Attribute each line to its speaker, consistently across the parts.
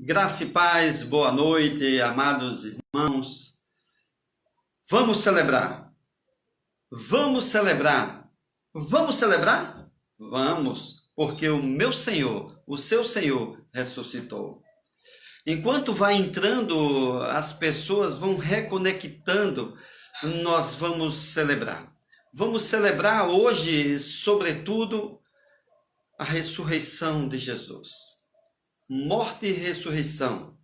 Speaker 1: Graça e paz, boa noite, amados irmãos. Vamos celebrar. Vamos celebrar. Vamos celebrar? Vamos, porque o meu Senhor, o seu Senhor, ressuscitou. Enquanto vai entrando, as pessoas vão reconectando, nós vamos celebrar. Vamos celebrar hoje, sobretudo, a ressurreição de Jesus. Morte e ressurreição.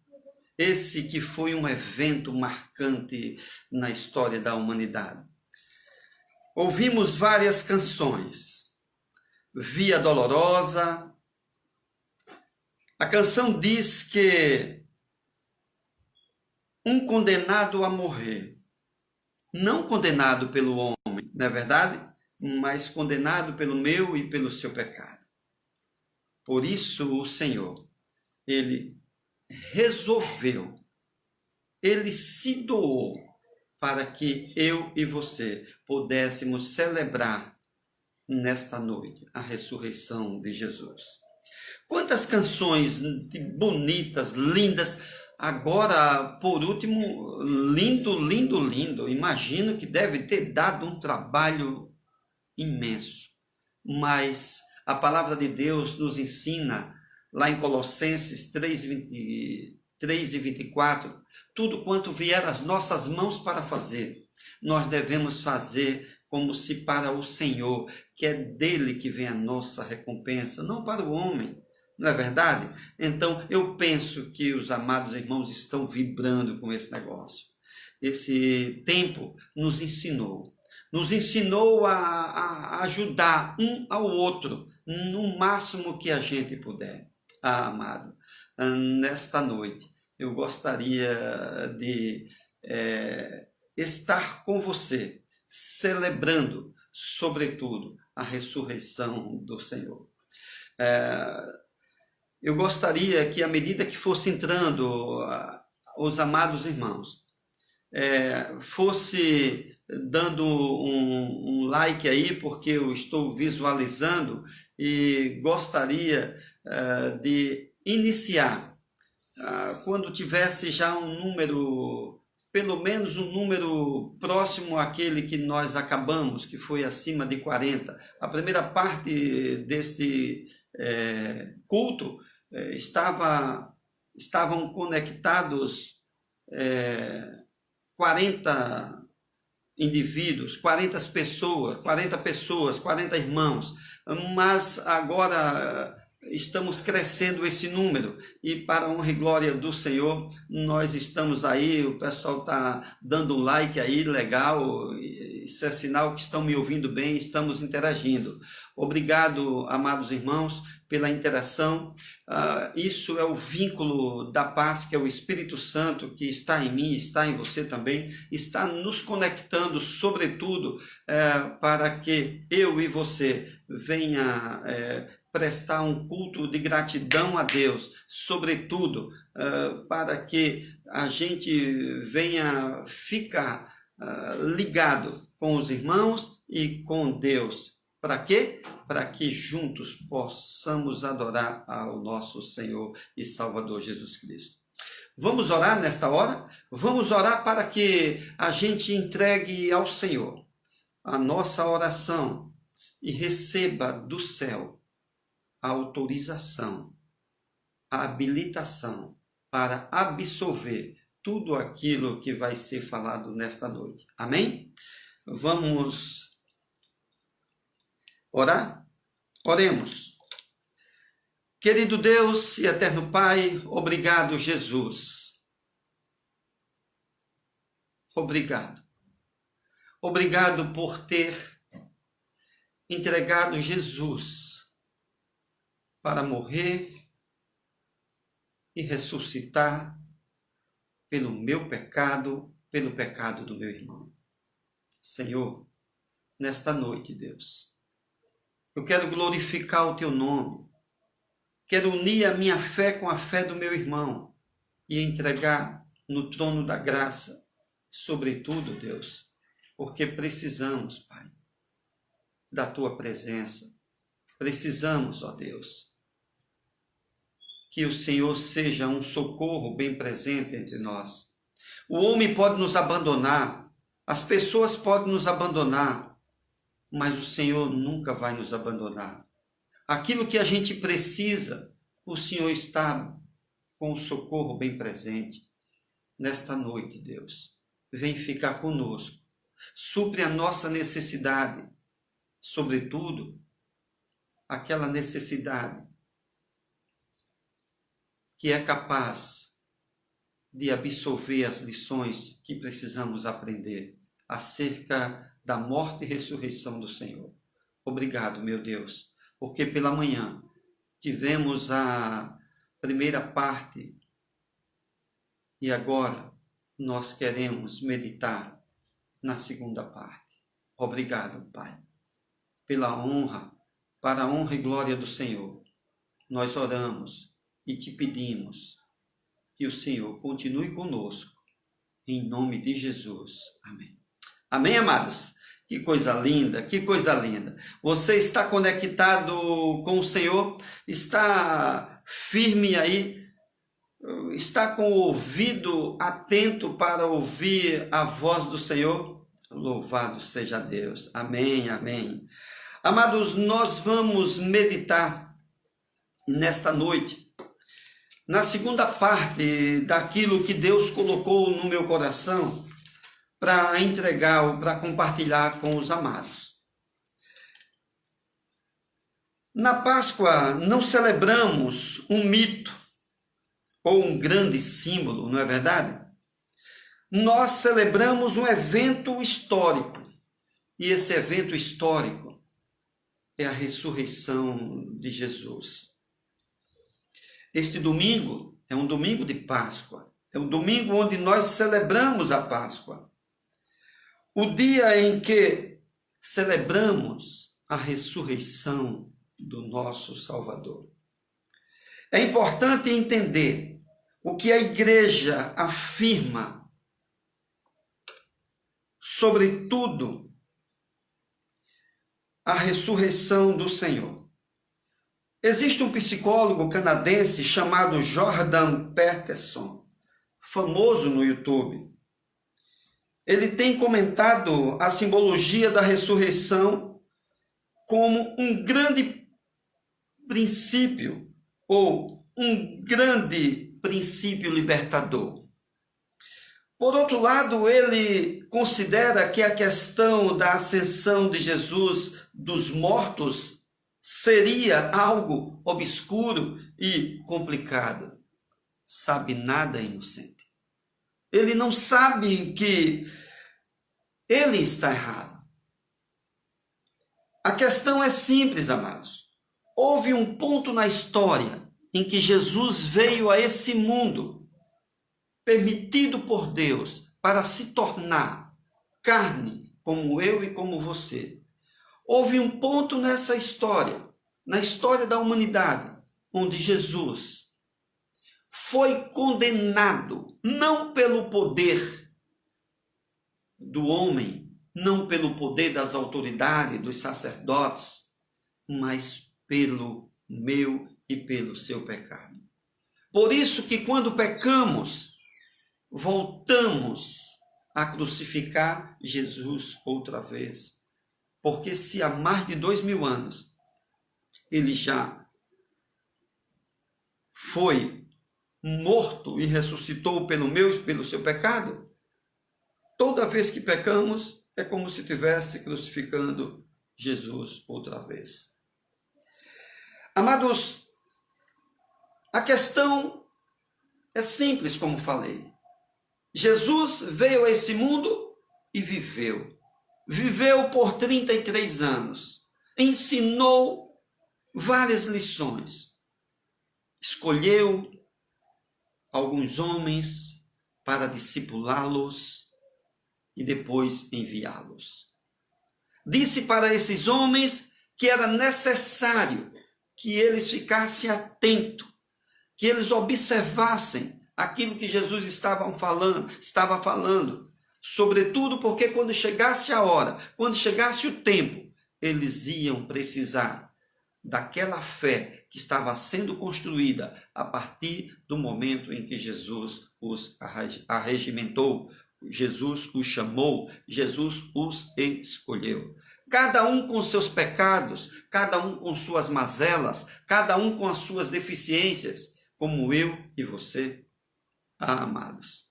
Speaker 1: Esse que foi um evento marcante na história da humanidade. Ouvimos várias canções. Via Dolorosa. A canção diz que um condenado a morrer, não condenado pelo homem, não é verdade? Mas condenado pelo meu e pelo seu pecado. Por isso o Senhor, Ele resolveu, Ele se doou para que eu e você pudéssemos celebrar nesta noite a ressurreição de Jesus. Quantas canções bonitas, lindas. Agora, por último, lindo, lindo, lindo. Imagino que deve ter dado um trabalho imenso. Mas a palavra de Deus nos ensina, lá em Colossenses 3:24, tudo quanto vier às nossas mãos para fazer, nós devemos fazer como se para o Senhor, que é dele que vem a nossa recompensa, não para o homem. Não é verdade? Então, eu penso que os amados irmãos estão vibrando com esse negócio. Esse tempo nos ensinou a ajudar um ao outro, no máximo que a gente puder. Amado, nesta noite, eu gostaria de estar com você, celebrando, sobretudo, a ressurreição do Senhor. Eu gostaria que, à medida que fosse entrando os amados irmãos, fosse dando um like aí, porque eu estou visualizando e gostaria de iniciar quando tivesse já um número, pelo menos um número próximo àquele que nós acabamos, que foi acima de 40. A primeira parte deste culto estavam conectados 40 indivíduos, 40 pessoas, 40 irmãos, mas agora estamos crescendo esse número e, para a honra e glória do Senhor, nós estamos aí, o pessoal está dando um like aí, legal, isso é sinal que estão me ouvindo bem, estamos interagindo. Obrigado, amados irmãos, pela interação. Isso é o vínculo da paz, que é o Espírito Santo, que está em mim, está em você também, está nos conectando, sobretudo, para que eu e você venha prestar um culto de gratidão a Deus, sobretudo, para que a gente venha ficar ligado com os irmãos e com Deus. Para quê? Para que juntos possamos adorar ao nosso Senhor e Salvador Jesus Cristo. Vamos orar nesta hora? Vamos orar para que a gente entregue ao Senhor a nossa oração e receba do céu a autorização, a habilitação para absolver tudo aquilo que vai ser falado nesta noite. Amém? Vamos orar? Oremos. Querido Deus e eterno Pai, obrigado, Jesus. Obrigado. Obrigado por ter entregado Jesus para morrer e ressuscitar pelo meu pecado, pelo pecado do meu irmão. Senhor, nesta noite, Deus, eu quero glorificar o teu nome, quero unir a minha fé com a fé do meu irmão e entregar no trono da graça, sobretudo, Deus, porque precisamos, Pai, da tua presença. Precisamos, ó Deus, que o Senhor seja um socorro bem presente entre nós. O homem pode nos abandonar, as pessoas podem nos abandonar, mas o Senhor nunca vai nos abandonar. Aquilo que a gente precisa, o Senhor está com o socorro bem presente. Nesta noite, Deus, vem ficar conosco. Supre a nossa necessidade, sobretudo, aquela necessidade que é capaz de absorver as lições que precisamos aprender acerca da morte e ressurreição do Senhor. Obrigado, meu Deus, porque pela manhã tivemos a primeira parte e agora nós queremos meditar na segunda parte. Obrigado, Pai, pela honra, para a honra e glória do Senhor. Nós oramos e te pedimos que o Senhor continue conosco, em nome de Jesus. Amém. Amém, amados? Que coisa linda, que coisa linda. Você está conectado com o Senhor? Está firme aí? Está com o ouvido atento para ouvir a voz do Senhor? Louvado seja Deus. Amém, amém. Amados, nós vamos meditar nesta noite na segunda parte daquilo que Deus colocou no meu coração para entregar ou para compartilhar com os amados. Na Páscoa não celebramos um mito ou um grande símbolo, não é verdade? Nós celebramos um evento histórico. E esse evento histórico é a ressurreição de Jesus. Este domingo é um domingo de Páscoa. É um domingo onde nós celebramos a Páscoa. O dia em que celebramos a ressurreição do nosso Salvador. É importante entender o que a igreja afirma, sobretudo a ressurreição do Senhor. Existe um psicólogo canadense chamado Jordan Peterson, famoso no YouTube. Ele tem comentado a simbologia da ressurreição como um grande princípio ou um grande princípio libertador. Por outro lado, ele considera que a questão da ascensão de Jesus dos mortos seria algo obscuro e complicado. Sabe nada, inocente. Ele não sabe que ele está errado. A questão é simples, amados. Houve um ponto na história em que Jesus veio a esse mundo, permitido por Deus, para se tornar carne, como eu e como você. Houve um ponto nessa história, na história da humanidade, onde Jesus foi condenado, não pelo poder do homem, não pelo poder das autoridades, dos sacerdotes, mas pelo meu e pelo seu pecado. Por isso que quando pecamos, voltamos a crucificar Jesus outra vez. Porque se há mais de 2000 anos ele já foi morto e ressuscitou pelo meu e pelo seu pecado, toda vez que pecamos é como se estivesse crucificando Jesus outra vez. Amados, a questão é simples, como falei. Jesus veio a esse mundo e viveu. Viveu por 33 anos. Ensinou várias lições. Escolheu alguns homens para discipulá-los e depois enviá-los. Disse para esses homens que era necessário que eles ficassem atentos, que eles observassem aquilo que Jesus estava falando, sobretudo porque quando chegasse a hora, quando chegasse o tempo, eles iam precisar daquela fé que estava sendo construída a partir do momento em que Jesus os arregimentou, Jesus os chamou, Jesus os escolheu. Cada um com seus pecados, cada um com suas mazelas, cada um com as suas deficiências, como eu e você, amados.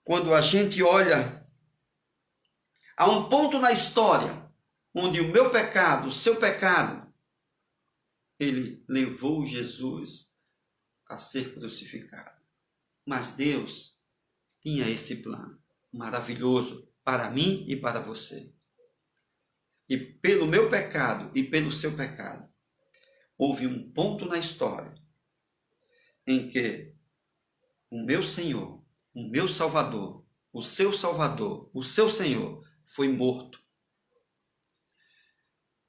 Speaker 1: Quando a gente olha, há um ponto na história onde o meu pecado, o seu pecado, ele levou Jesus a ser crucificado. Mas Deus tinha esse plano maravilhoso para mim e para você. E pelo meu pecado e pelo seu pecado, houve um ponto na história em que o meu Senhor, o meu Salvador, o seu Senhor, foi morto.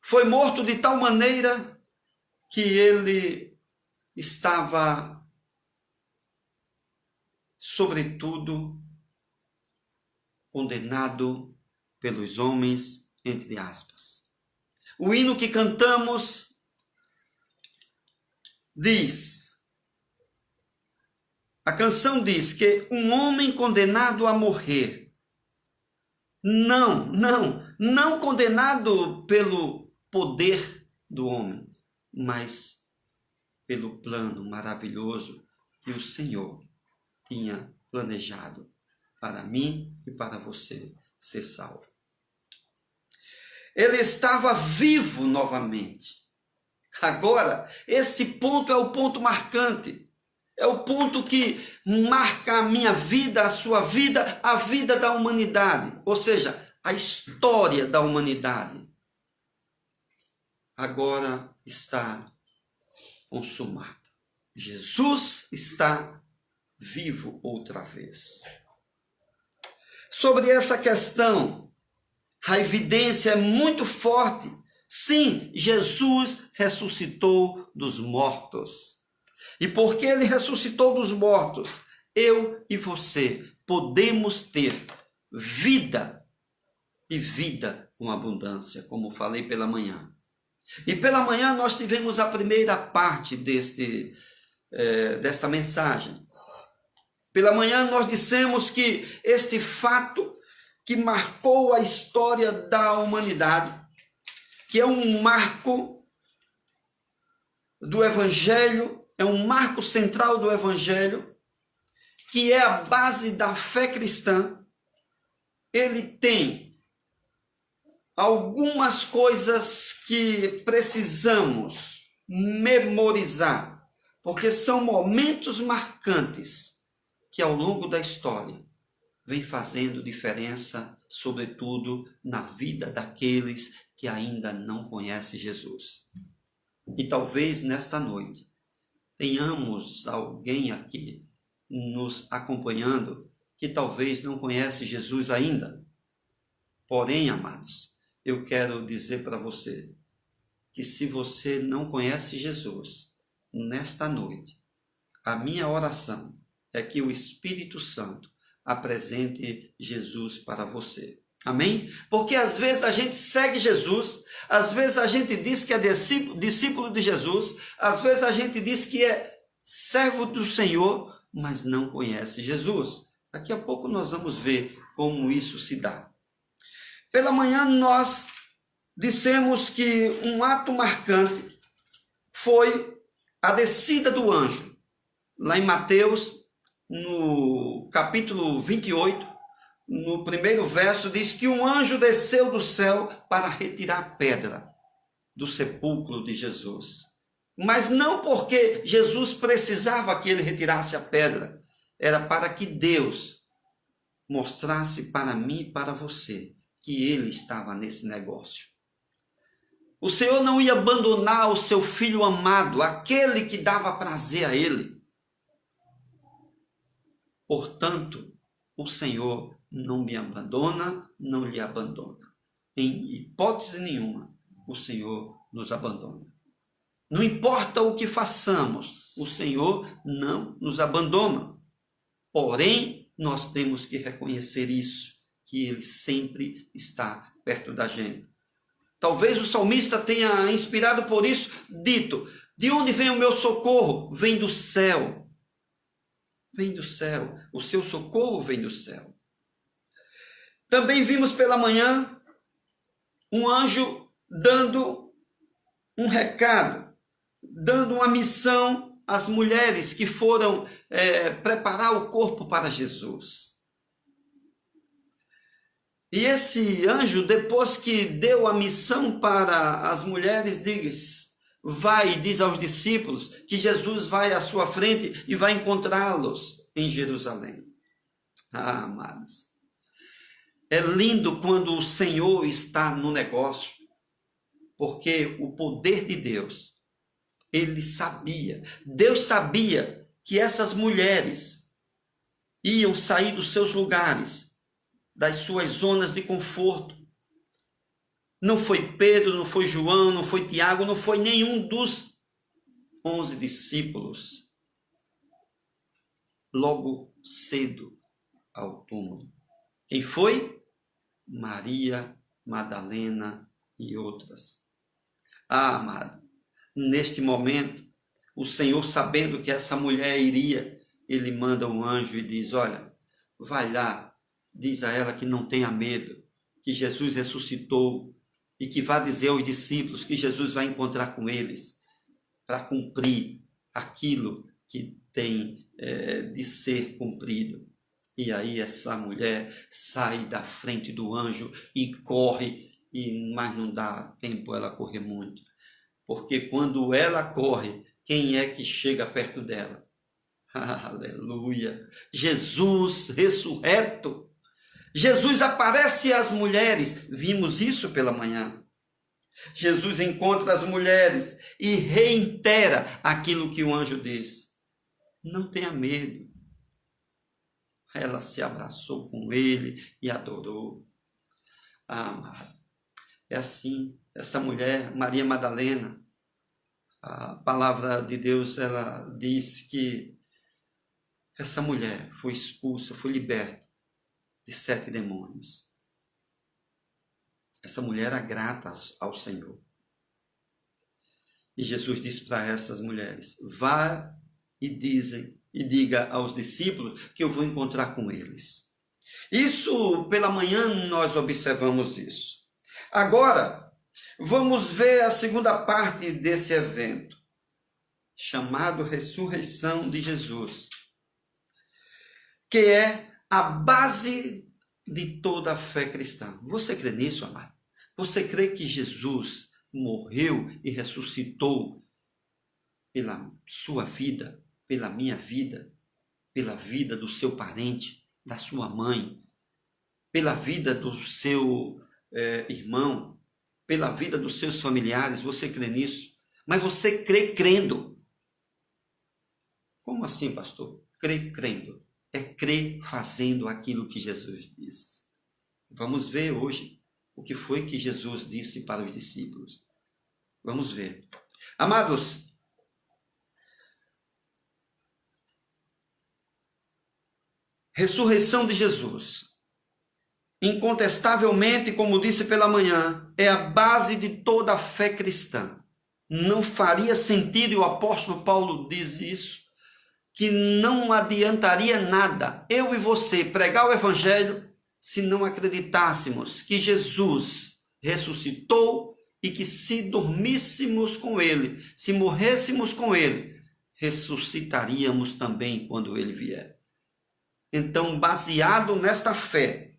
Speaker 1: Foi morto de tal maneira que ele estava, sobretudo, condenado pelos homens, entre aspas. O hino que cantamos diz, a canção diz que um homem condenado a morrer, não condenado pelo poder do homem, mas pelo plano maravilhoso que o Senhor tinha planejado para mim e para você ser salvo. Ele estava vivo novamente. Agora, este ponto é o ponto marcante. É o ponto que marca a minha vida, a sua vida, a vida da humanidade. Ou seja, a história da humanidade. Agora está consumada. Jesus está vivo outra vez. Sobre essa questão, a evidência é muito forte. Sim, Jesus ressuscitou dos mortos. E porque ele ressuscitou dos mortos, eu e você podemos ter vida e vida com abundância, como falei pela manhã. E pela manhã nós tivemos a primeira parte desta mensagem. Pela manhã nós dissemos que este fato que marcou a história da humanidade, que é um marco do Evangelho, é um marco central do Evangelho, que é a base da fé cristã, ele tem algumas coisas que precisamos memorizar, porque são momentos marcantes que ao longo da história vem fazendo diferença, sobretudo na vida daqueles que ainda não conhecem Jesus. E talvez nesta noite tenhamos alguém aqui nos acompanhando que talvez não conhece Jesus ainda. Porém, amados, eu quero dizer para você que se você não conhece Jesus, nesta noite, a minha oração é que o Espírito Santo apresente Jesus para você. Amém? Porque às vezes a gente segue Jesus, às vezes a gente diz que é discípulo de Jesus, às vezes a gente diz que é servo do Senhor, mas não conhece Jesus. Daqui a pouco nós vamos ver como isso se dá. Pela manhã nós dissemos que um ato marcante foi a descida do anjo. Lá em Mateus, no capítulo 28, no primeiro verso, diz que um anjo desceu do céu para retirar a pedra do sepulcro de Jesus. Mas não porque Jesus precisava que ele retirasse a pedra, era para que Deus mostrasse para mim e para você que ele estava nesse negócio. O Senhor não ia abandonar o seu filho amado, aquele que dava prazer a ele. Portanto, o Senhor não me abandona, não lhe abandona. Em hipótese nenhuma, o Senhor nos abandona. Não importa o que façamos, o Senhor não nos abandona. Porém, nós temos que reconhecer isso, que Ele sempre está perto da gente. Talvez o salmista tenha inspirado por isso, dito, De onde vem o meu socorro? Vem do céu. Vem do céu. O seu socorro vem do céu. Também vimos pela manhã um anjo dando um recado, dando uma missão às mulheres que foram preparar o corpo para Jesus. E esse anjo, depois que deu a missão para as mulheres, diz aos discípulos que Jesus vai à sua frente e vai encontrá-los em Jerusalém. Ah, amados, é lindo quando o Senhor está no negócio, porque o poder de Deus, Deus sabia que essas mulheres iam sair dos seus lugares, das suas zonas de conforto. Não foi Pedro, não foi João, não foi Tiago, não foi nenhum dos 11 discípulos logo cedo ao túmulo. Quem foi? Maria Madalena e outras. Ah, amado, neste momento, o Senhor, sabendo que essa mulher iria, ele manda um anjo e diz: olha, vai lá, diz a ela que não tenha medo, que Jesus ressuscitou e que vá dizer aos discípulos que Jesus vai encontrar com eles para cumprir aquilo que tem de ser cumprido. E aí essa mulher sai da frente do anjo e corre, mas não dá tempo ela correr muito. Porque quando ela corre, quem é que chega perto dela? Aleluia! Jesus ressurreto! Jesus aparece às mulheres. Vimos isso pela manhã. Jesus encontra as mulheres e reitera aquilo que o anjo diz. Não tenha medo. Ela se abraçou com ele e adorou. Ah, amado, é assim, essa mulher, Maria Madalena, a palavra de Deus, ela diz que essa mulher foi expulsa, foi liberta de 7 demônios. Essa mulher era grata ao Senhor. E Jesus disse para essas mulheres: vá e diga aos discípulos que eu vou encontrar com eles. Isso, pela manhã, nós observamos isso. Agora, vamos ver a segunda parte desse evento, chamado Ressurreição de Jesus, que é a base de toda a fé cristã. Você crê nisso, amado? Você crê que Jesus morreu e ressuscitou pela sua vida, pela minha vida, pela vida do seu parente, da sua mãe, pela vida do seu irmão, pela vida dos seus familiares? Você crê nisso? Mas você crê crendo. Como assim, pastor? Crê crendo. É crer fazendo aquilo que Jesus disse. Vamos ver hoje o que foi que Jesus disse para os discípulos. Vamos ver. Amados, ressurreição de Jesus, incontestavelmente, como disse pela manhã, é a base de toda a fé cristã. Não faria sentido, e o apóstolo Paulo diz isso, que não adiantaria nada eu e você pregar o evangelho se não acreditássemos que Jesus ressuscitou e que se dormíssemos com ele, se morrêssemos com ele, ressuscitaríamos também quando ele vier. Então, baseado nesta fé,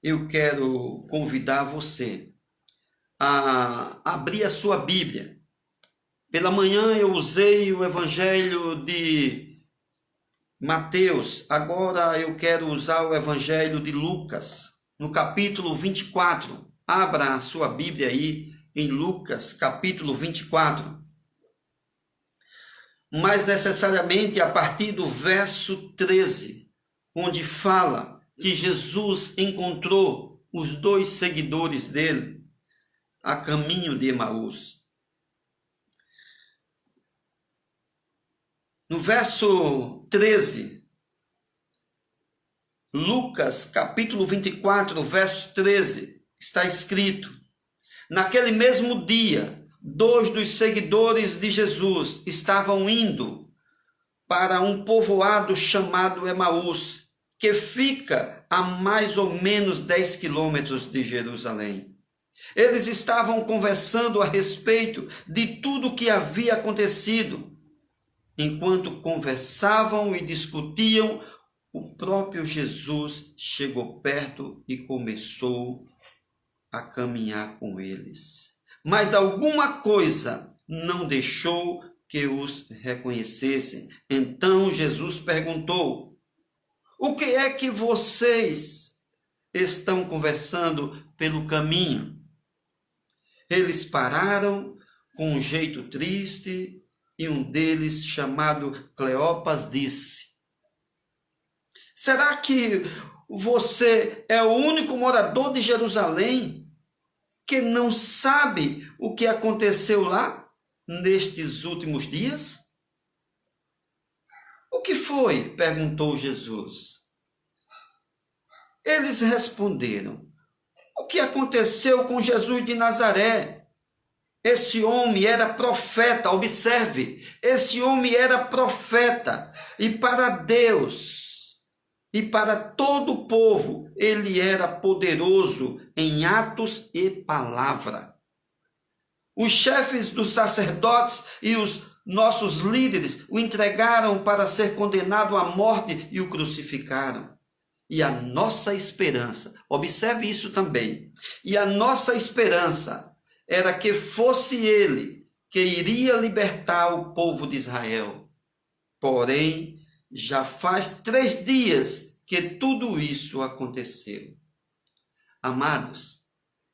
Speaker 1: eu quero convidar você a abrir a sua Bíblia. Pela manhã eu usei o Evangelho de Mateus, agora eu quero usar o Evangelho de Lucas, no capítulo 24. Abra a sua Bíblia aí em Lucas, capítulo 24. Mais necessariamente a partir do verso 13, onde fala que Jesus encontrou os 2 seguidores dele a caminho de Emaús. No verso 13, Lucas, capítulo 24, verso 13, está escrito: naquele mesmo dia, dois dos seguidores de Jesus estavam indo para um povoado chamado Emaús, que fica a mais ou menos 10 quilômetros de Jerusalém. Eles estavam conversando a respeito de tudo o que havia acontecido. Enquanto conversavam e discutiam, o próprio Jesus chegou perto e começou a caminhar com eles. Mas alguma coisa não deixou que os reconhecessem. Então Jesus perguntou: o que é que vocês estão conversando pelo caminho? Eles pararam com um jeito triste e um deles, chamado Cleopas, disse: será que você é o único morador de Jerusalém que não sabe o que aconteceu lá nestes últimos dias? O que foi? Perguntou Jesus. Eles responderam: o que aconteceu com Jesus de Nazaré? Esse homem era profeta, observe, esse homem era profeta, e para Deus e para todo o povo ele era poderoso em atos e palavra. Os chefes dos sacerdotes e os nossos líderes o entregaram para ser condenado à morte e o crucificaram. E a nossa esperança, observe isso também, e a nossa esperança era que fosse ele que iria libertar o povo de Israel. Porém, já faz 3 dias que tudo isso aconteceu. Amados,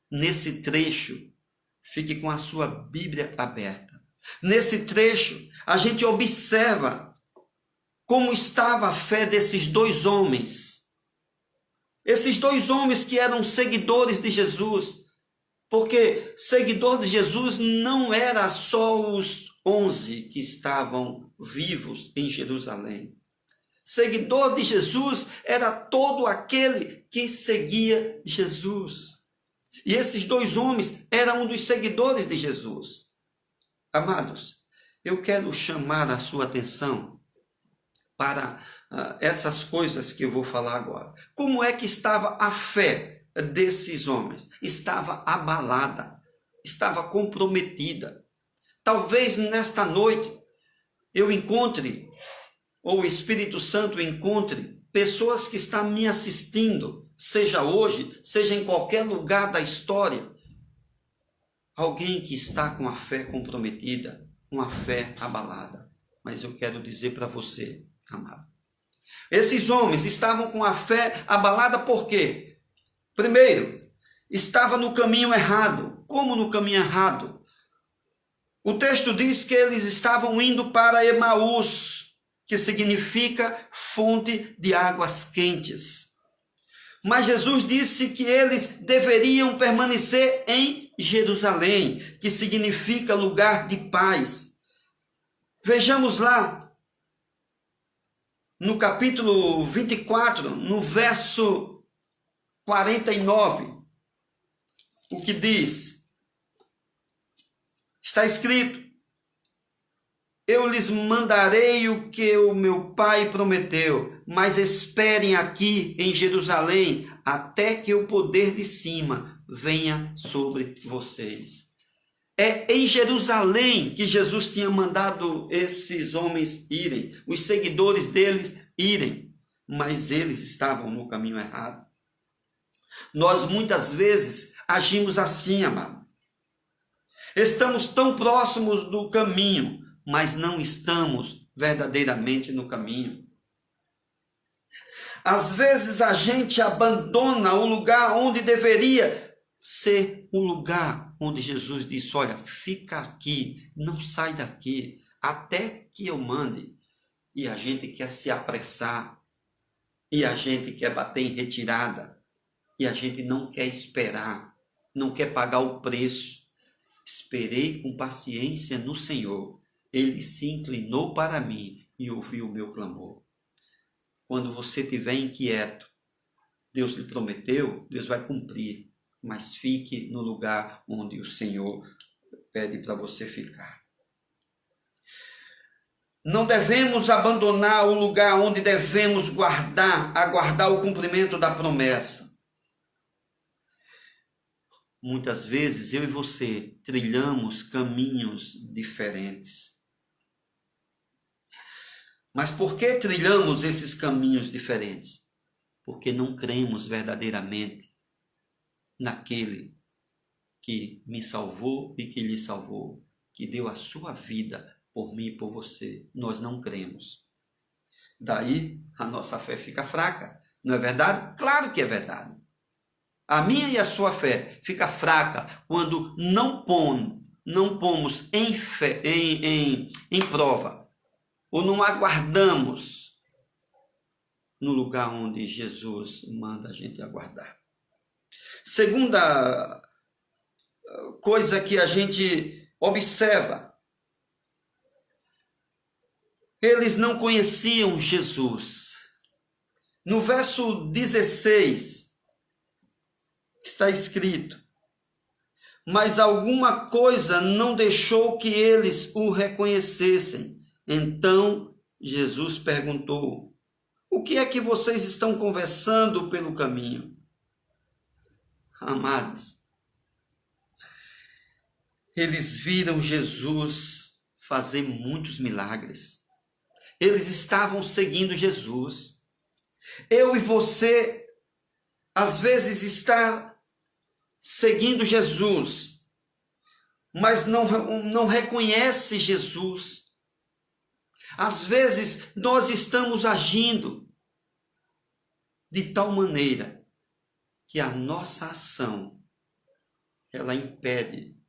Speaker 1: nesse trecho, fique com a sua Bíblia aberta. Nesse trecho, a gente observa como estava a fé desses 2 homens. Esses 2 homens que eram seguidores de Jesus. Porque seguidor de Jesus não era só os 11 que estavam vivos em Jerusalém. Seguidor de Jesus era todo aquele que seguia Jesus. E esses 2 homens eram um dos seguidores de Jesus. Amados, eu quero chamar a sua atenção para essas coisas que eu vou falar agora. Como é que estava a fé desses homens? Estava abalada, estava comprometida. Talvez nesta noite eu encontre, ou o Espírito Santo encontre, pessoas que estão me assistindo, seja hoje, seja em qualquer lugar da história. Alguém que está com a fé comprometida, com a fé abalada. Mas eu quero dizer para você, amado, esses homens estavam com a fé abalada por quê? Primeiro, estava no caminho errado. Como no caminho errado? O texto diz que eles estavam indo para Emaús, que significa fonte de águas quentes. Mas Jesus disse que eles deveriam permanecer em Jerusalém, que significa lugar de paz. Vejamos lá, no capítulo 24, no verso 49, o que diz? Está escrito: eu lhes mandarei o que o meu Pai prometeu, mas esperem aqui em Jerusalém até que o poder de cima venha sobre vocês. É em Jerusalém que Jesus tinha mandado esses homens irem, os seguidores deles irem, mas eles estavam no caminho errado. Nós muitas vezes agimos assim, amado. Estamos tão próximos do caminho, mas não estamos verdadeiramente no caminho. Às vezes a gente abandona o lugar onde deveria ser um lugar onde Jesus disse: olha, fica aqui, não sai daqui, até que eu mande. E a gente quer se apressar, e a gente quer bater em retirada, e a gente não quer esperar, não quer pagar o preço. Esperei com paciência no Senhor, Ele se inclinou para mim e ouviu o meu clamor. Quando você estiver inquieto, Deus lhe prometeu, Deus vai cumprir. Mas fique no lugar onde o Senhor pede para você ficar. Não devemos abandonar o lugar onde devemos aguardar o cumprimento da promessa. Muitas vezes eu e você trilhamos caminhos diferentes. Mas por que trilhamos esses caminhos diferentes? Porque não cremos verdadeiramente naquele que me salvou e que lhe salvou, que deu a sua vida por mim e por você. Nós não cremos. Daí a nossa fé fica fraca. Não é verdade? Claro que é verdade. A minha e a sua fé fica fraca quando não pomos em prova, ou não aguardamos no lugar onde Jesus manda a gente aguardar. Segunda coisa que a gente observa, eles não conheciam Jesus. No verso 16 está escrito: mas alguma coisa não deixou que eles o reconhecessem. Então Jesus perguntou: o que é que vocês estão conversando pelo caminho? Amados, eles viram Jesus fazer muitos milagres. Eles estavam seguindo Jesus. Eu e você, às vezes, está seguindo Jesus, mas não reconhece Jesus. Às vezes, nós estamos agindo de tal maneira que a nossa ação, ela impede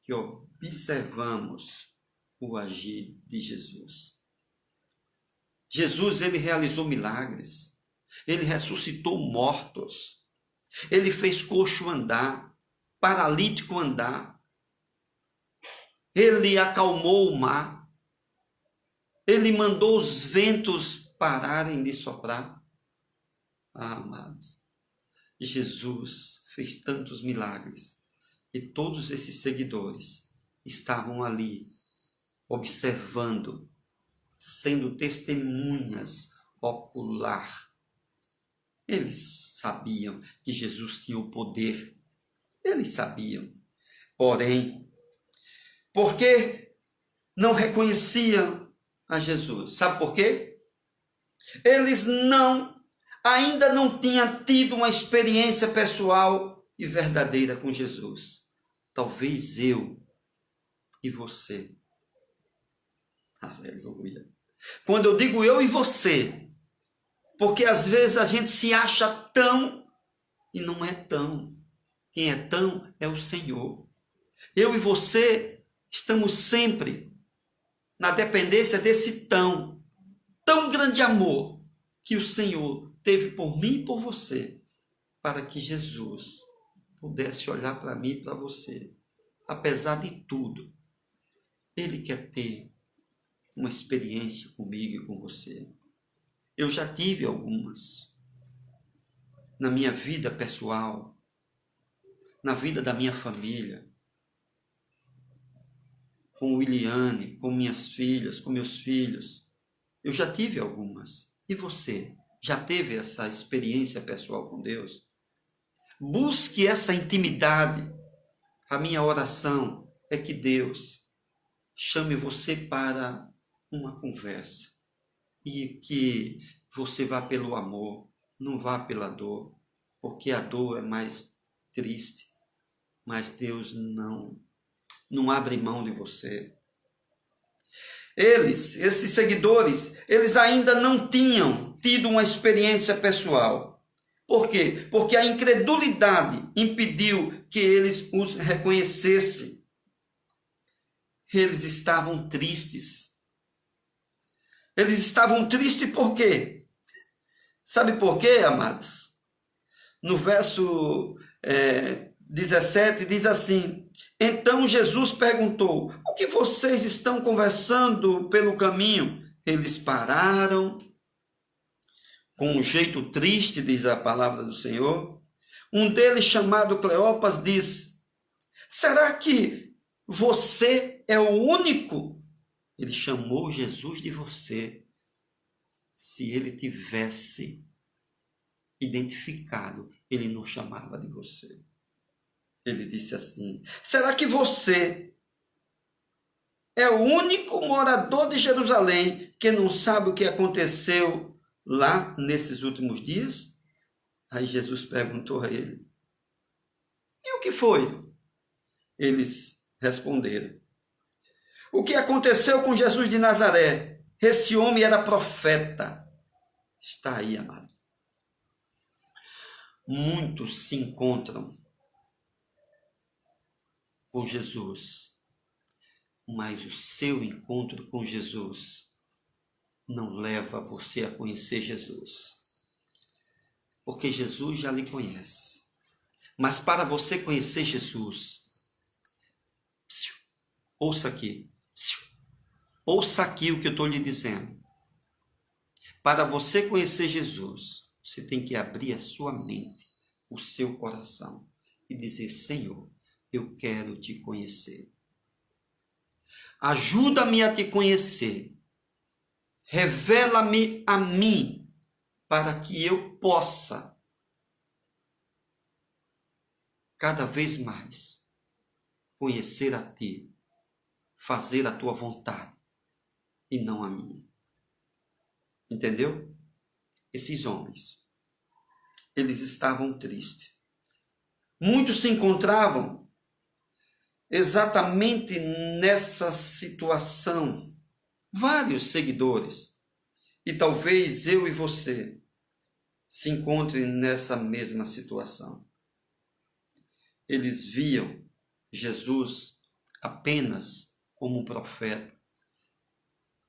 Speaker 1: que observamos o agir de Jesus. Jesus, ele realizou milagres. Ele ressuscitou mortos. Ele fez coxo andar, paralítico andar. Ele acalmou o mar. Ele mandou os ventos pararem de soprar. Ah, amados, Jesus fez tantos milagres e todos esses seguidores estavam ali observando, sendo testemunhas ocular. Eles sabiam que Jesus tinha o poder. Eles sabiam. Porém, porque não reconheciam a Jesus? Sabe por quê? Eles ainda não tinham tido uma experiência pessoal e verdadeira com Jesus. Talvez eu e você. Aleluia. Quando eu digo eu e você, porque às vezes a gente se acha tão e não é tão. Quem é tão é o Senhor. Eu e você estamos sempre na dependência desse tão grande amor que o Senhor teve por mim e por você, para que Jesus pudesse olhar para mim e para você. Apesar de tudo, Ele quer ter uma experiência comigo e com você. Eu já tive algumas na minha vida pessoal, na vida da minha família, com Williane, com minhas filhas, com meus filhos. Eu já tive algumas. E você? Já teve essa experiência pessoal com Deus? Busque essa intimidade. A minha oração é que Deus chame você para uma conversa e que você vá pelo amor, não vá pela dor, porque a dor é mais triste, mas Deus não abre mão de você. Esses seguidores, eles ainda não tinham tido uma experiência pessoal. Por quê? Porque a incredulidade impediu que eles os reconhecessem. Eles estavam tristes. Eles estavam tristes por quê? Sabe por quê, amados? No verso 17 diz assim: então Jesus perguntou: o que vocês estão conversando pelo caminho? Eles pararam, com um jeito triste, diz a palavra do Senhor. Um deles, chamado Cleopas, diz: será que Você é o único. Ele chamou Jesus de você. Se ele tivesse identificado, ele não chamava de você. Ele disse assim: será que você é o único morador de Jerusalém que não sabe o que aconteceu lá nesses últimos dias? Aí Jesus perguntou a ele: e o que foi? Eles responderam: o que aconteceu com Jesus de Nazaré? Esse homem era profeta. Está aí, amado. Muitos se encontram com Jesus, mas o seu encontro com Jesus não leva você a conhecer Jesus. Porque Jesus já lhe conhece. Mas para você conhecer Jesus, ouça aqui. Ouça aqui o que eu estou lhe dizendo. Para você conhecer Jesus, você tem que abrir a sua mente, o seu coração e dizer: Senhor, eu quero te conhecer. Ajuda-me a te conhecer. Revela-me a mim, para que eu possa cada vez mais conhecer a ti, fazer a tua vontade e não a minha. Entendeu? Esses homens, eles estavam tristes. Muitos se encontravam exatamente nessa situação. Vários seguidores. E talvez eu e você se encontrem nessa mesma situação. Eles viam Jesus apenas como um profeta.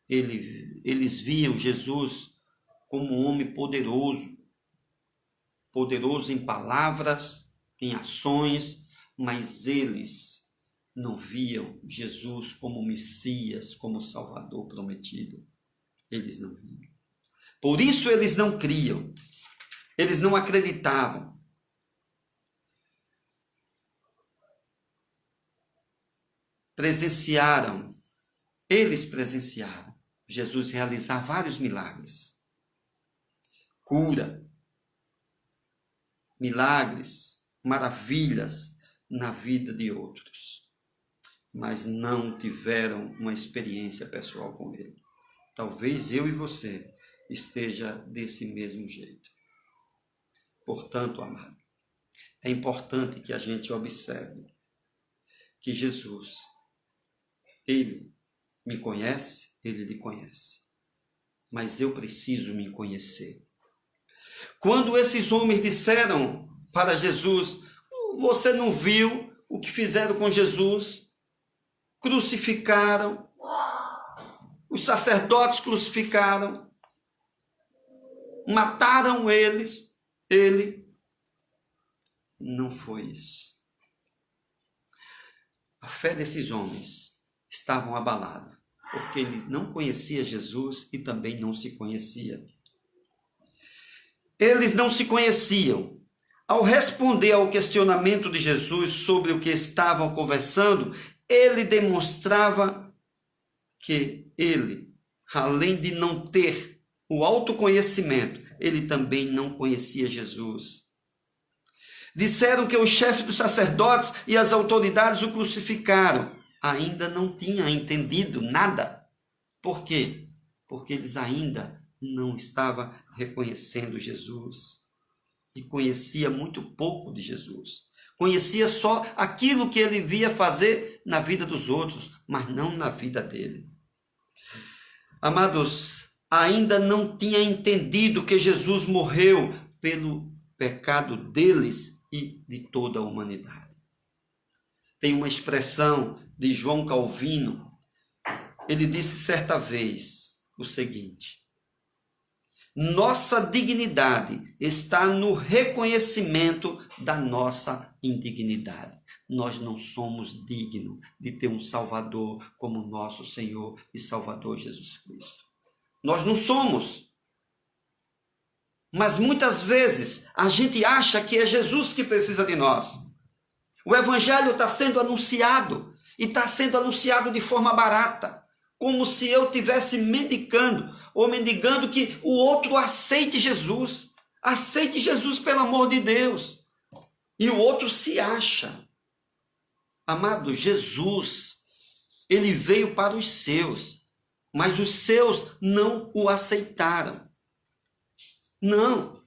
Speaker 1: Eles viam Jesus como um homem poderoso. Poderoso em palavras, em ações, mas eles não viam Jesus como Messias, como Salvador prometido. Eles não viam. Por isso eles não criam. Eles não acreditavam. Eles presenciaram Jesus realizar vários milagres. Cura, milagres, maravilhas na vida de outros. Mas não tiveram uma experiência pessoal com ele. Talvez eu e você esteja desse mesmo jeito. Portanto, amado, é importante que a gente observe que Jesus, ele me conhece, ele lhe conhece. Mas eu preciso me conhecer. Quando esses homens disseram para Jesus: você não viu o que fizeram com Jesus? Crucificaram. Os sacerdotes crucificaram. Mataram ele. Não foi isso. A fé desses homens estavam abalada, porque ele não conhecia Jesus e também não se conhecia. Eles não se conheciam. Ao responder ao questionamento de Jesus sobre o que estavam conversando, ele demonstrava que ele, além de não ter o autoconhecimento, ele também não conhecia Jesus. Disseram que o chefe dos sacerdotes e as autoridades o crucificaram. Ainda não tinha entendido nada. Por quê? Porque eles ainda não estavam reconhecendo Jesus. E conhecia muito pouco de Jesus. Conhecia só aquilo que ele via fazer na vida dos outros, mas não na vida dele. Amados, ainda não tinha entendido que Jesus morreu pelo pecado deles e de toda a humanidade. Tem uma expressão de João Calvino. Ele disse certa vez o seguinte: nossa dignidade está no reconhecimento da nossa indignidade. Nós não somos dignos de ter um Salvador como nosso Senhor e Salvador Jesus Cristo. Nós não somos. Mas muitas vezes a gente acha que é Jesus que precisa de nós. O Evangelho está sendo anunciado e está sendo anunciado de forma barata, como se eu estivesse mendicando ou mendigando que o outro aceite Jesus. Aceite Jesus, pelo amor de Deus. E o outro se acha. Amado, Jesus, ele veio para os seus, mas os seus não o aceitaram. Não.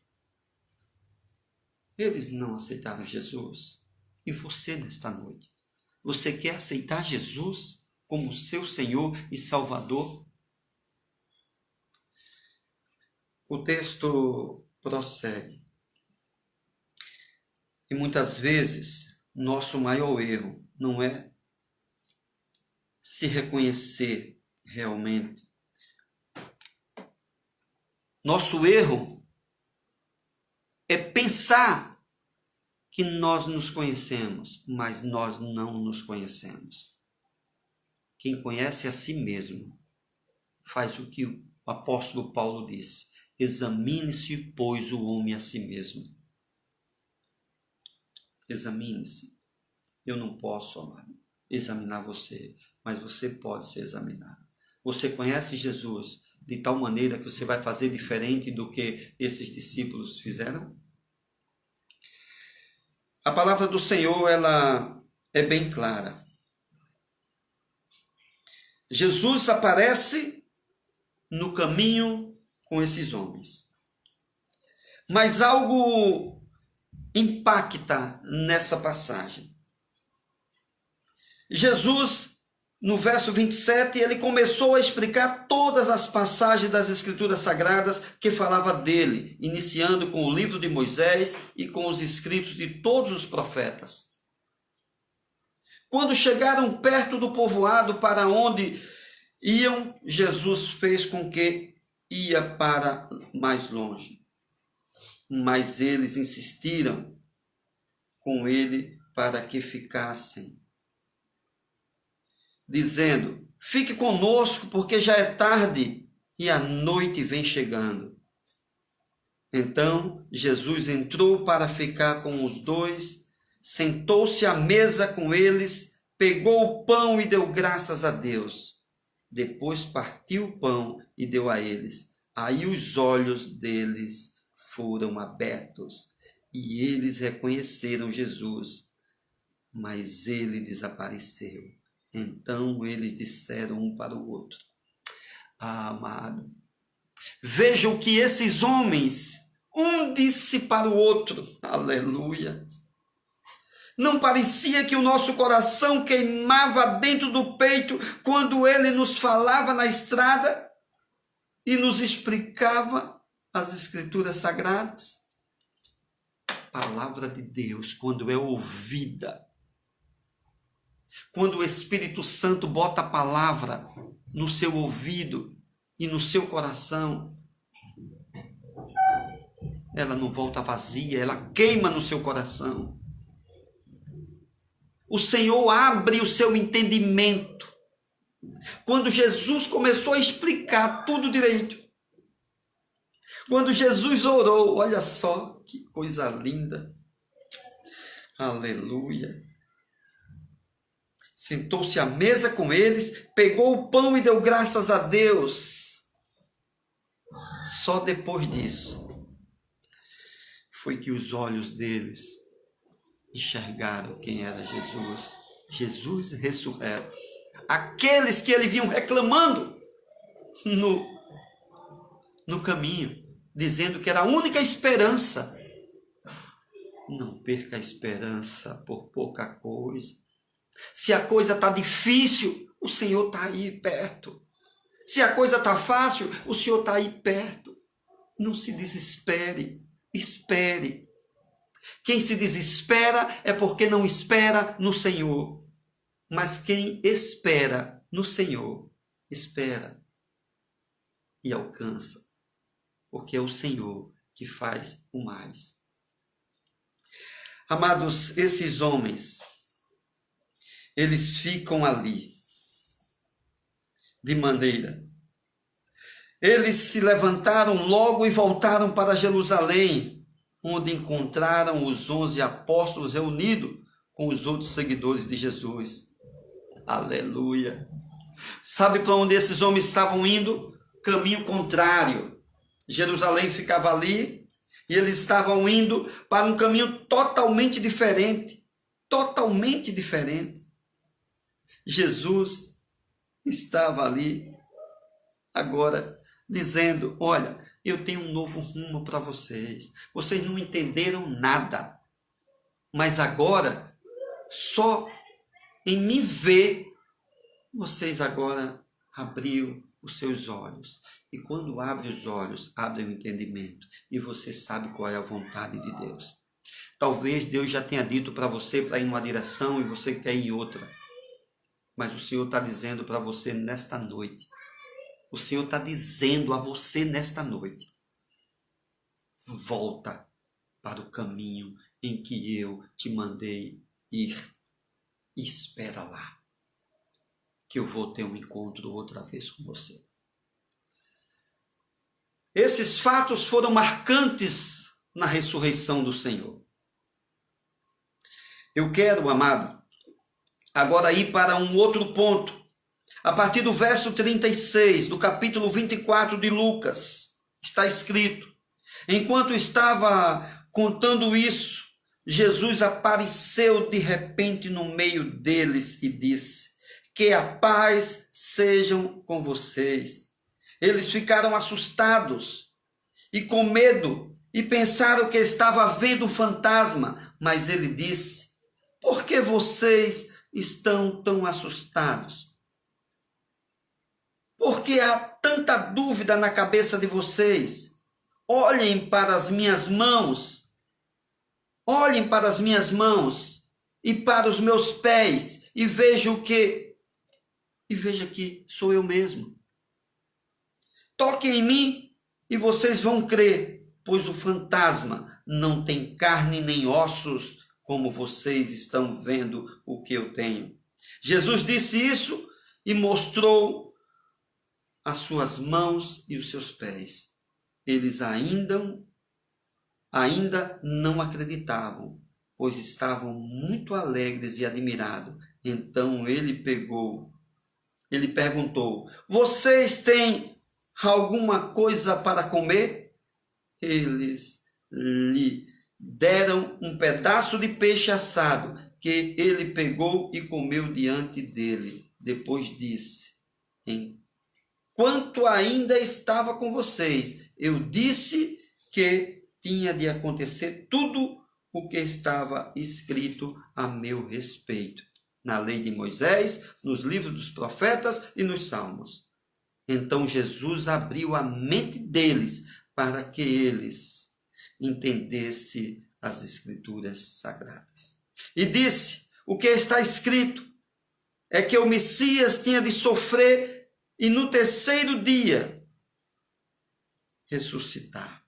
Speaker 1: Eles não aceitaram Jesus. E você, nesta noite, você quer aceitar Jesus como seu Senhor e Salvador? O texto prossegue. E muitas vezes, nosso maior erro não é se reconhecer realmente. Nosso erro é pensar que nós nos conhecemos, mas nós não nos conhecemos. Quem conhece a si mesmo faz o que o apóstolo Paulo disse: examine-se, pois, o homem a si mesmo. Examine-se. Eu não posso, amado, examinar você, mas você pode se examinar. Você conhece Jesus de tal maneira que você vai fazer diferente do que esses discípulos fizeram? A palavra do Senhor, ela é bem clara. Jesus aparece no caminho com esses homens. Mas algo impacta nessa passagem. Jesus, no verso 27, ele começou a explicar todas as passagens das Escrituras Sagradas que falava dele, iniciando com o livro de Moisés e com os escritos de todos os profetas. Quando chegaram perto do povoado para onde iam, Jesus fez com que ia para mais longe. Mas eles insistiram com ele para que ficassem, dizendo: fique conosco, porque já é tarde e a noite vem chegando. Então Jesus entrou para ficar com os dois, sentou-se à mesa com eles, pegou o pão e deu graças a Deus. Depois partiu o pão e deu a eles. Aí os olhos deles foram abertos e eles reconheceram Jesus, mas ele desapareceu. Então eles disseram um para o outro: amado, vejam o que esses homens, um disse para o outro, aleluia. Não parecia que o nosso coração queimava dentro do peito quando ele nos falava na estrada e nos explicava as Escrituras Sagradas? A palavra de Deus, quando é ouvida, quando o Espírito Santo bota a palavra no seu ouvido e no seu coração, ela não volta vazia, ela queima no seu coração. O Senhor abre o seu entendimento. Quando Jesus começou a explicar tudo direito, quando Jesus orou, olha só que coisa linda, aleluia. Sentou-se à mesa com eles, pegou o pão e deu graças a Deus. Só depois disso foi que os olhos deles enxergaram quem era Jesus. Jesus ressurreto. Aqueles que eles vinham reclamando no caminho, dizendo que era a única esperança. Não perca a esperança por pouca coisa. Se a coisa está difícil, o Senhor está aí perto. Se a coisa está fácil, o Senhor está aí perto. Não se desespere, espere. Quem se desespera é porque não espera no Senhor. Mas quem espera no Senhor, espera e alcança. Porque é o Senhor que faz o mais. Amados, esses homens, eles ficam ali, de maneira. Eles se levantaram logo e voltaram para Jerusalém, onde encontraram os 11 apóstolos reunidos com os outros seguidores de Jesus. Aleluia. Sabe para onde esses homens estavam indo? Caminho contrário. Jerusalém ficava ali e eles estavam indo para um caminho totalmente diferente. Totalmente diferente. Jesus estava ali agora dizendo: olha, eu tenho um novo rumo para vocês. Vocês não entenderam nada. Mas agora, só em me ver, vocês agora abriram os seus olhos. E quando abre os olhos, abre o entendimento. E você sabe qual é a vontade de Deus. Talvez Deus já tenha dito para você para ir em uma direção e você quer ir em outra. Mas o Senhor está dizendo para você nesta noite. O Senhor está dizendo a você nesta noite: volta para o caminho em que eu te mandei ir. E espera lá, que eu vou ter um encontro outra vez com você. Esses fatos foram marcantes na ressurreição do Senhor. Eu quero, amado, agora ir para um outro ponto. A partir do verso 36, do capítulo 24 de Lucas, está escrito: enquanto estava contando isso, Jesus apareceu de repente no meio deles e disse: que a paz sejam com vocês. Eles ficaram assustados e com medo e pensaram que estava vendo um fantasma. Mas ele disse: por que vocês estão tão assustados? Por que há tanta dúvida na cabeça de vocês? Olhem para as minhas mãos. Olhem para as minhas mãos e para os meus pés e vejam que sou eu mesmo. Toquem em mim e vocês vão crer, pois o fantasma não tem carne nem ossos, como vocês estão vendo o que eu tenho. Jesus disse isso e mostrou as suas mãos e os seus pés. Eles ainda não acreditavam, pois estavam muito alegres e admirados. Então ele perguntou: vocês têm alguma coisa para comer? Eles lhe deram um pedaço de peixe assado, que ele pegou e comeu diante dele. Depois disse: enquanto ainda estava com vocês, eu disse que tinha de acontecer tudo o que estava escrito a meu respeito, na lei de Moisés, nos livros dos profetas e nos salmos. Então Jesus abriu a mente deles para que eles entendessem as escrituras sagradas. E disse: o que está escrito é que o Messias tinha de sofrer e no terceiro dia ressuscitar.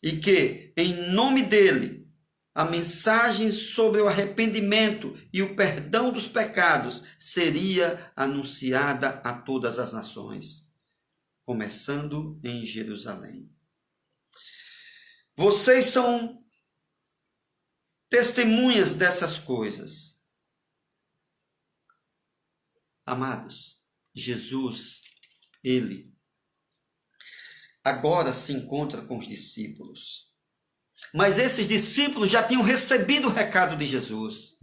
Speaker 1: E que, em nome dele, a mensagem sobre o arrependimento e o perdão dos pecados seria anunciada a todas as nações, começando em Jerusalém. Vocês são testemunhas dessas coisas. Amados, Jesus, ele agora se encontra com os discípulos. Mas esses discípulos já tinham recebido o recado de Jesus.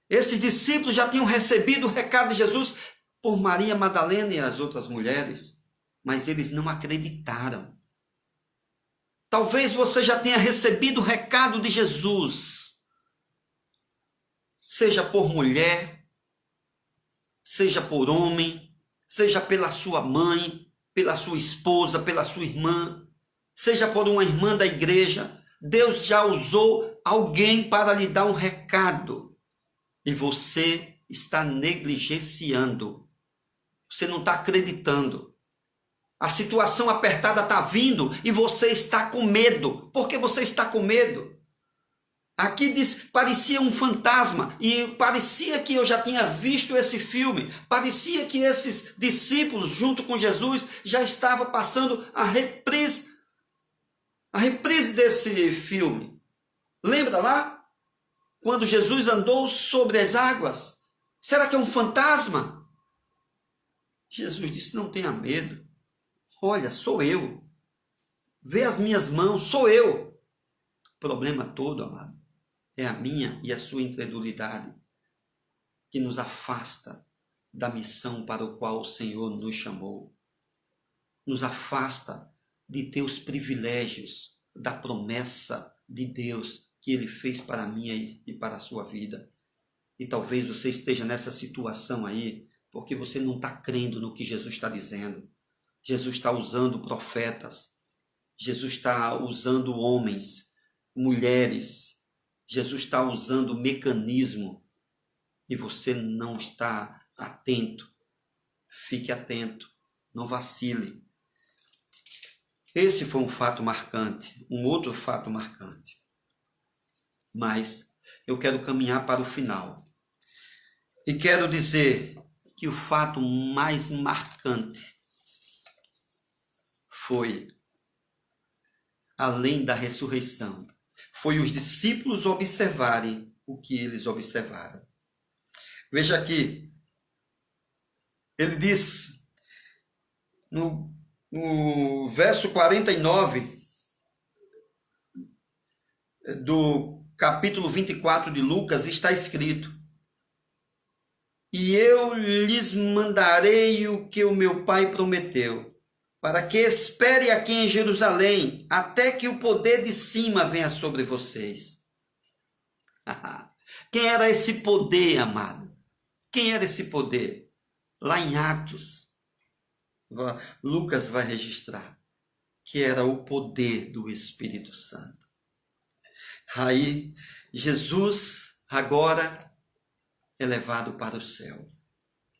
Speaker 1: Esses discípulos já tinham recebido o recado de Jesus por Maria Madalena e as outras mulheres, mas eles não acreditaram. Talvez você já tenha recebido o recado de Jesus, seja por mulher, seja por homem, seja pela sua mãe, pela sua esposa, pela sua irmã, seja por uma irmã da igreja. Deus já usou alguém para lhe dar um recado e você está negligenciando. Você não está acreditando. A situação apertada está vindo e você está com medo. Por que você está com medo? Aqui diz, parecia um fantasma e parecia que eu já tinha visto esse filme. Parecia que esses discípulos, junto com Jesus, já estavam passando a reprise desse filme. Lembra lá? Quando Jesus andou sobre as águas, Será que é um fantasma? Jesus disse, não tenha medo. Olha, sou eu. Vê as minhas mãos, sou eu. O problema todo, amado, é a minha e a sua incredulidade que nos afasta da missão para o qual o Senhor nos chamou. Nos afasta de ter os privilégios da promessa de Deus que Ele fez para a minha e para a sua vida. E talvez você esteja nessa situação aí porque você não está crendo no que Jesus está dizendo. Jesus está usando profetas. Jesus está usando homens, mulheres. Jesus está usando mecanismo. E você não está atento. Fique atento. Não vacile. Esse foi um fato marcante. Um outro fato marcante. Mas eu quero caminhar para o final. E quero dizer que o fato mais marcante foi, além da ressurreição, foi os discípulos observarem o que eles observaram. Veja aqui, ele diz no verso 49 do capítulo 24 de Lucas, está escrito: e eu lhes mandarei o que o meu Pai prometeu, para que espere aqui em Jerusalém, até que o poder de cima venha sobre vocês. Quem era esse poder, amado? Quem era esse poder? Lá em Atos, Lucas vai registrar que era o poder do Espírito Santo. Aí, Jesus agora é levado para o céu.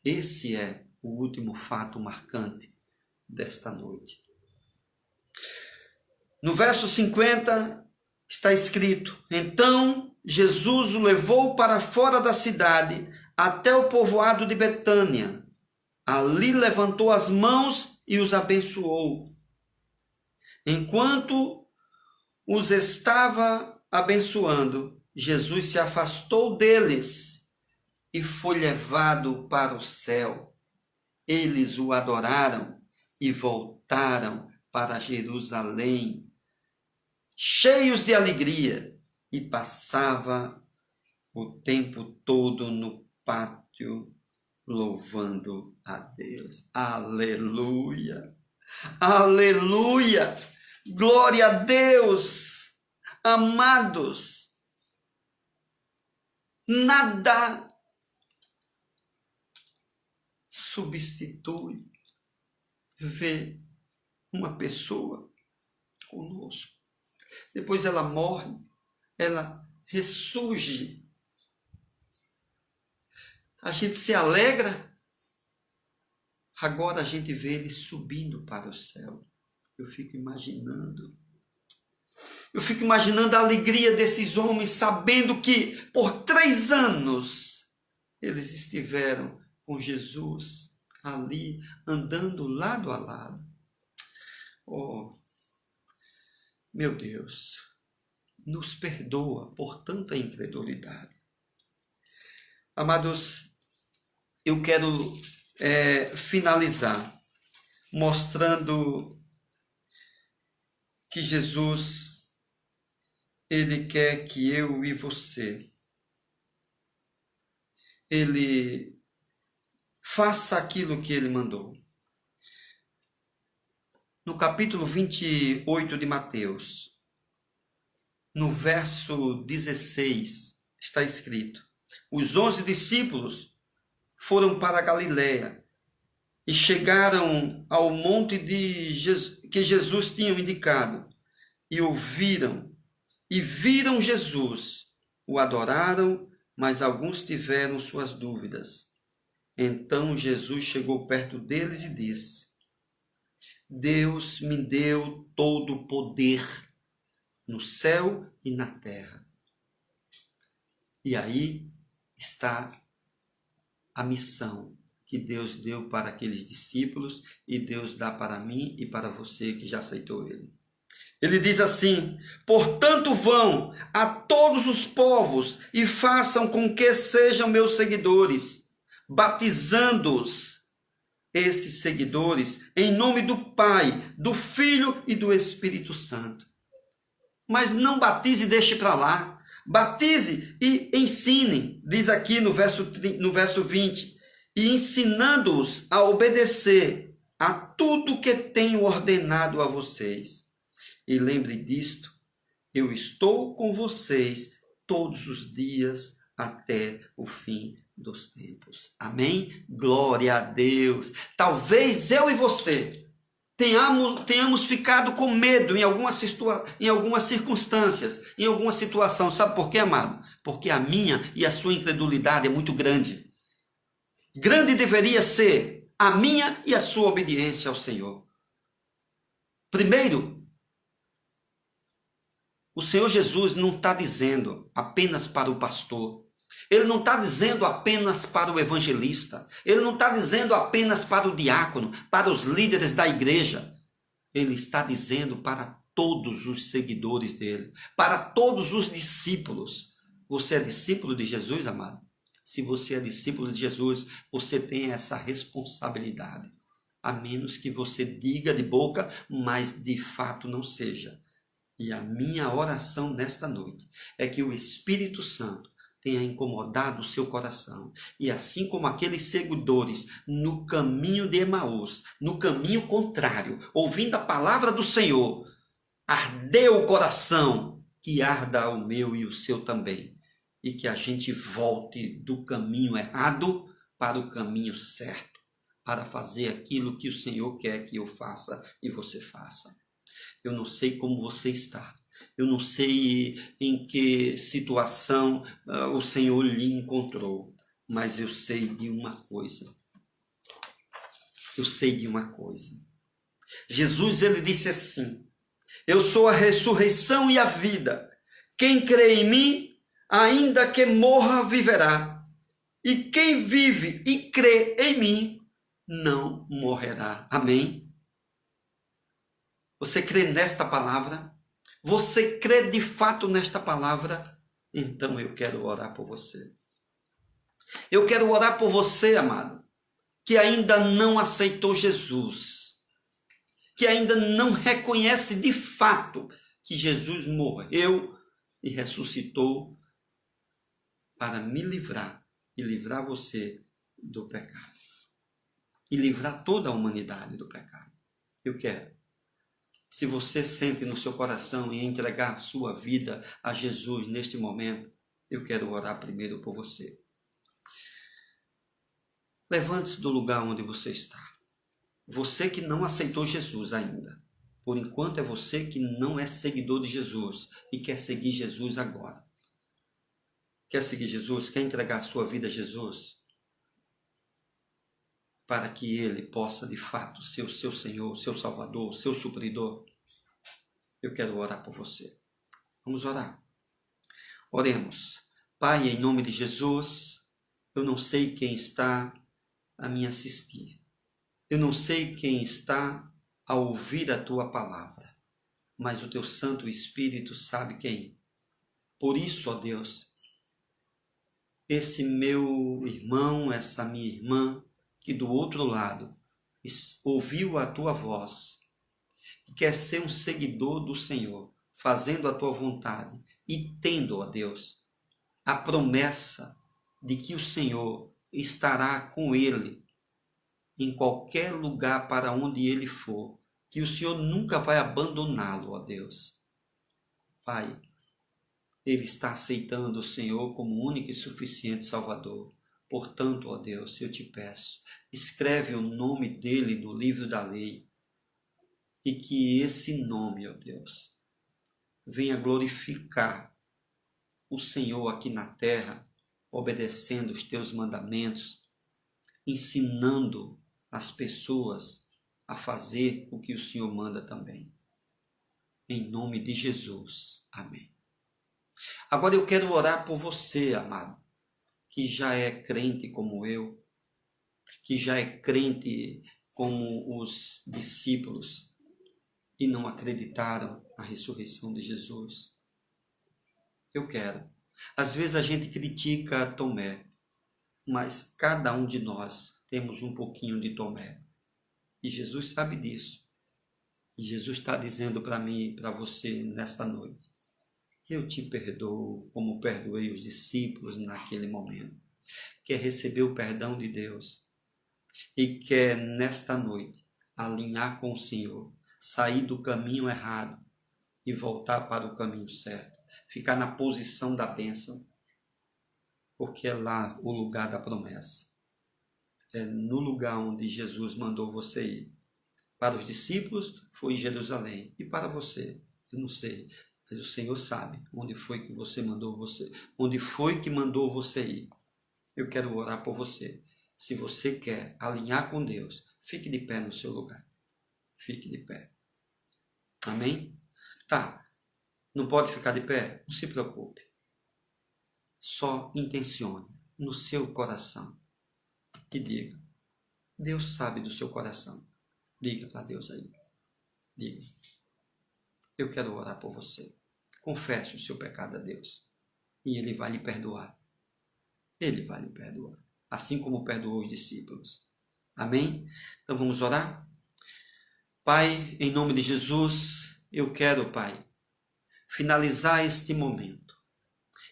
Speaker 1: Esse é o último fato marcante desta noite. No verso 50 está escrito: então Jesus o levou para fora da cidade, até o povoado de Betânia. Ali levantou as mãos e os abençoou. Enquanto os estava abençoando, Jesus se afastou deles e foi levado para o céu. Eles o adoraram e voltaram para Jerusalém, cheios de alegria, e passava o tempo todo no pátio louvando a Deus. Aleluia! Aleluia! Glória a Deus! Amados, nada substitui ver uma pessoa conosco. Depois ela morre, ela ressurge. A gente se alegra. Agora a gente vê ele subindo para o céu. Eu fico imaginando a alegria desses homens, sabendo que por 3 anos eles estiveram com Jesus ali, andando lado a lado. Oh, meu Deus, nos perdoa por tanta incredulidade. Amados, eu quero finalizar mostrando que Jesus, Ele quer que eu e você, Ele faça aquilo que Ele mandou. No capítulo 28 de Mateus, no verso 16, está escrito: os 11 discípulos foram para a Galiléia e chegaram ao monte que Jesus tinha indicado, e viram Jesus, o adoraram, mas alguns tiveram suas dúvidas. Então Jesus chegou perto deles e disse: Deus me deu todo o poder no céu e na terra. E aí está a missão que Deus deu para aqueles discípulos e Deus dá para mim e para você que já aceitou Ele. Ele diz assim: portanto vão a todos os povos e façam com que sejam meus seguidores, batizando-os, esses seguidores, em nome do Pai, do Filho e do Espírito Santo. Mas não batize e deixe para lá. Batize e ensine, diz aqui no verso 20, e ensinando-os a obedecer a tudo que tenho ordenado a vocês. E lembre disto, eu estou com vocês todos os dias até o fim dos tempos. Amém? Glória a Deus. Talvez eu e você tenhamos ficado com medo em algumas circunstâncias, em alguma situação. Sabe por quê, amado? Porque a minha e a sua incredulidade é muito grande. Grande deveria ser a minha e a sua obediência ao Senhor. Primeiro, o Senhor Jesus não está dizendo apenas para o pastor. Ele não está dizendo apenas para o evangelista. Ele não está dizendo apenas para o diácono, para os líderes da igreja. Ele está dizendo para todos os seguidores dele, para todos os discípulos. Você é discípulo de Jesus, amado? Se você é discípulo de Jesus, você tem essa responsabilidade. A menos que você diga de boca, mas de fato não seja. E a minha oração nesta noite é que o Espírito Santo tenha incomodado o seu coração. E assim como aqueles seguidores no caminho de Emaús, no caminho contrário, ouvindo a palavra do Senhor, ardeu o coração, que arda o meu e o seu também. E que a gente volte do caminho errado para o caminho certo, para fazer aquilo que o Senhor quer que eu faça e você faça. Eu não sei como você está. Eu não sei em que situação o Senhor lhe encontrou. Mas eu sei de uma coisa. Eu sei de uma coisa. Jesus, ele disse assim: eu sou a ressurreição e a vida. Quem crê em mim, ainda que morra, viverá. E quem vive e crê em mim, não morrerá. Amém? Você crê nesta palavra? Você crê de fato nesta palavra? Então eu quero orar por você. Eu quero orar por você, amado, que ainda não aceitou Jesus, que ainda não reconhece de fato que Jesus morreu e ressuscitou para me livrar e livrar você do pecado. E livrar toda a humanidade do pecado. Eu quero. Se você sente no seu coração em entregar a sua vida a Jesus neste momento, eu quero orar primeiro por você. Levante-se do lugar onde você está. Você que não aceitou Jesus ainda. Por enquanto é você que não é seguidor de Jesus e quer seguir Jesus agora. Quer seguir Jesus? Quer entregar a sua vida a Jesus? Para que Ele possa, de fato, ser o seu Senhor, o seu Salvador, o seu supridor. Eu quero orar por você. Vamos orar. Oremos. Pai, em nome de Jesus, eu não sei quem está a me assistir. Eu não sei quem está a ouvir a Tua palavra, mas o Teu Santo Espírito sabe quem. Por isso, ó Deus, esse meu irmão, essa minha irmã, que do outro lado ouviu a Tua voz, que quer ser um seguidor do Senhor, fazendo a Tua vontade e tendo, ó Deus, a promessa de que o Senhor estará com ele em qualquer lugar para onde ele for, que o Senhor nunca vai abandoná-lo, ó Deus. Pai, ele está aceitando o Senhor como único e suficiente Salvador. Portanto, ó Deus, eu te peço, escreve o nome dele no livro da lei e que esse nome, ó Deus, venha glorificar o Senhor aqui na terra, obedecendo os teus mandamentos, ensinando as pessoas a fazer o que o Senhor manda também. Em nome de Jesus. Amém. Agora eu quero orar por você, amado, que já é crente como eu, que já é crente como os discípulos e não acreditaram na ressurreição de Jesus. Eu quero. Às vezes a gente critica Tomé. mas cada um de nós temos um pouquinho de Tomé. E Jesus sabe disso. E Jesus está dizendo para mim e para você nesta noite: eu te perdoo como perdoei os discípulos naquele momento. Quer receber o perdão de Deus e quer nesta noite alinhar com o Senhor, sair do caminho errado e voltar para o caminho certo, ficar na posição da bênção, porque é lá o lugar da promessa. É no lugar onde Jesus mandou você ir. Para os discípulos foi em Jerusalém, e para você, eu não sei, mas o Senhor sabe onde foi que onde foi que mandou você ir. Eu quero orar por você. Se você quer alinhar com Deus, fique de pé no seu lugar. Fique de pé. Amém? Tá. Não pode ficar de pé? Não se preocupe. Só intencione no seu coração e diga: Deus sabe do seu coração. Diga para Deus aí. Diga: eu quero orar por você. Confesse o seu pecado a Deus. E Ele vai lhe perdoar. Ele vai lhe perdoar. Assim como perdoou os discípulos. Amém? Então vamos orar? Pai, em nome de Jesus, eu quero, Pai, finalizar este momento,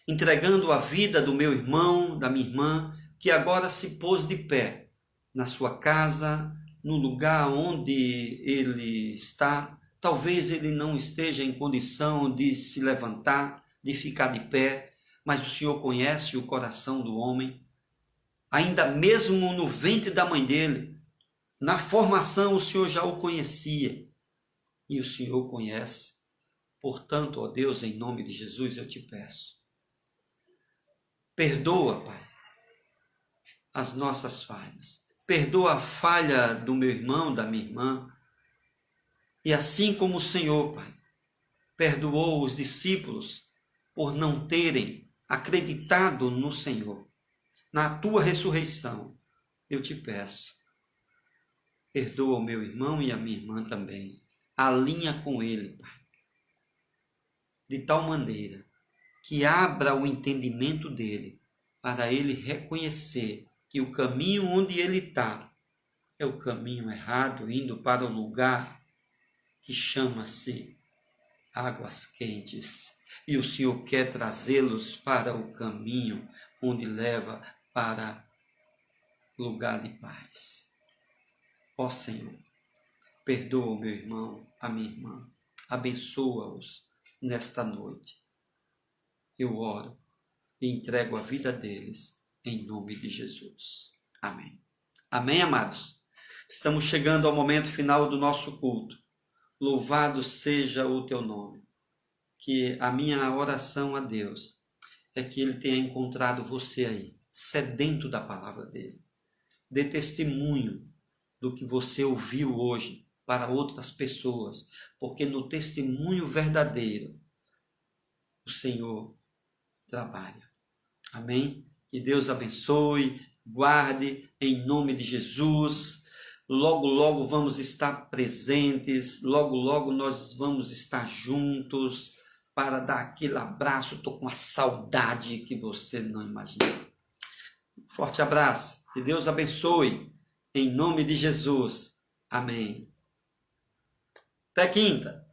Speaker 1: entregando a vida do meu irmão, da minha irmã, que agora se pôs de pé na sua casa, no lugar onde ele está. Talvez ele não esteja em condição de se levantar, de ficar de pé, mas o Senhor conhece o coração do homem. Ainda mesmo no ventre da mãe dele, na formação, o Senhor já o conhecia. E o Senhor conhece. Portanto, ó Deus, em nome de Jesus, eu te peço. Perdoa, Pai, as nossas falhas. Perdoa a falha do meu irmão, da minha irmã. E assim como o Senhor, Pai, perdoou os discípulos por não terem acreditado no Senhor, na tua ressurreição, eu te peço, perdoa o meu irmão e a minha irmã também. Alinha com ele, Pai, de tal maneira que abra o entendimento dele para ele reconhecer que o caminho onde ele está é o caminho errado, indo para o lugar que chama-se águas quentes. E o Senhor quer trazê-los para o caminho onde leva para lugar de paz. Ó Senhor, perdoa o meu irmão, a minha irmã. Abençoa-os nesta noite. Eu oro e entrego a vida deles em nome de Jesus. Amém. Amém, amados? Estamos chegando ao momento final do nosso culto. Louvado seja o teu nome. Que a minha oração a Deus é que Ele tenha encontrado você aí, sedento da palavra dEle. Dê testemunho do que você ouviu hoje para outras pessoas, porque no testemunho verdadeiro o Senhor trabalha. Amém? Que Deus abençoe, guarde em nome de Jesus. Logo, logo vamos estar presentes, logo, logo nós vamos estar juntos para dar aquele abraço. Estou com uma saudade que você não imagina. Forte abraço, que Deus abençoe, em nome de Jesus. Amém. Até quinta.